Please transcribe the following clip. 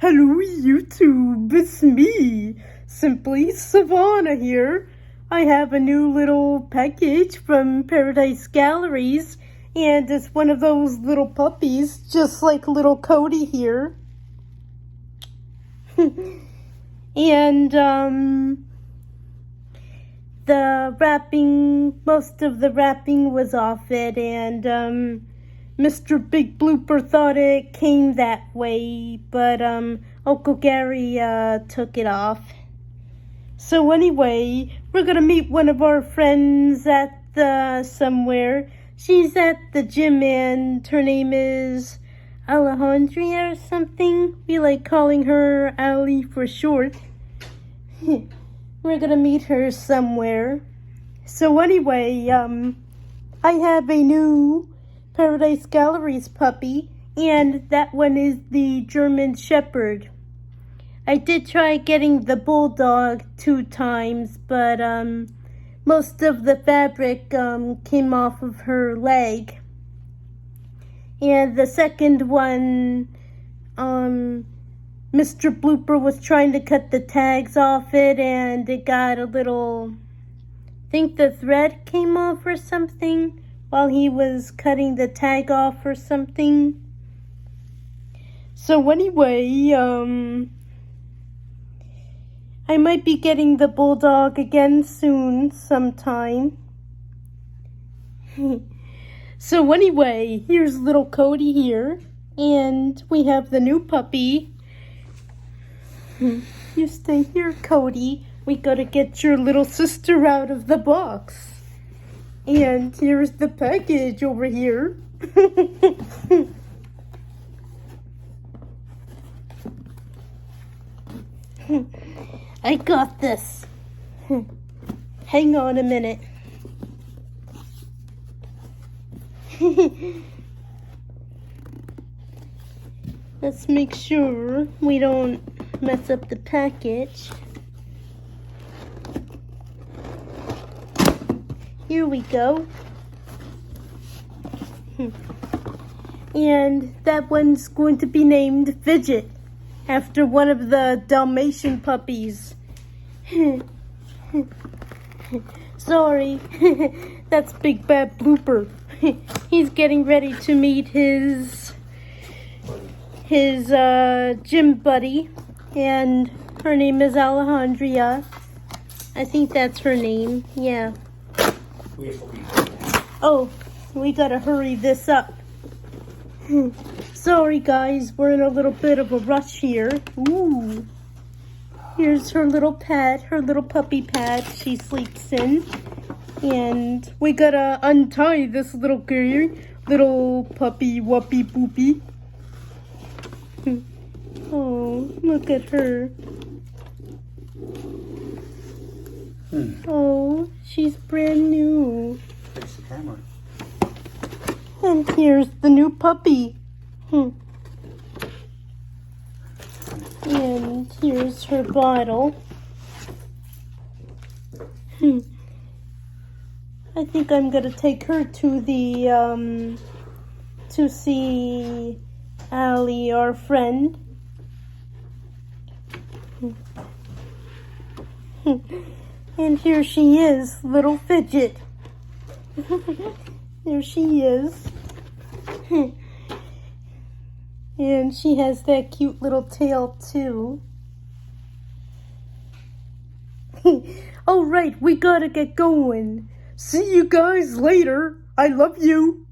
Hello YouTube, it's me, Simply Savannah here. I have a new little package from Paradise Galleries, and it's one of those little puppies, just like little Cody here. And, the wrapping, most of the wrapping was off it, and, Mr. Big Blooper thought it came that way, but Uncle Gary took it off. So anyway, we're gonna meet one of our friends at somewhere. She's at the gym and her name is Alejandria or something. We like calling her Ali for short. We're gonna meet her somewhere. So anyway, I have a new Paradise Galleries puppy, and that one is the German Shepard. I did try getting the Bulldog 2 times, but most of the fabric came off of her leg. And the second one, Mr. Blooper was trying to cut the tags off it, and it got a little, I think the thread came off or something while he was cutting the tag off or something. So anyway, I might be getting the Bulldog again soon sometime. So anyway, here's little Cody here, and we have the new puppy. You stay here, Cody. We gotta get your little sister out of the box. And here's the package over here. I got this. Hang on a minute. Let's make sure we don't mess up the package. Here we go. And that one's going to be named Fidget, after one of the Dalmatian puppies. Sorry, that's Big Bad Blooper. He's getting ready to meet his gym buddy, and her name is Alejandria. I think that's her name, yeah. Oh, we gotta hurry this up. Sorry guys, we're in a little bit of a rush here. Ooh. Here's her little pad, her little puppy pad she sleeps in. And we gotta untie this little girl, little puppy whoopee boopy. Oh, look at her. Oh, she's brand new. Fix the camera. And here's the new puppy. And here's her bottle. I think I'm gonna take her to the to see Allie, our friend. And here she is, little Fidget. There she is. And she has that cute little tail too. All right, we gotta get going. See you guys later. I love you.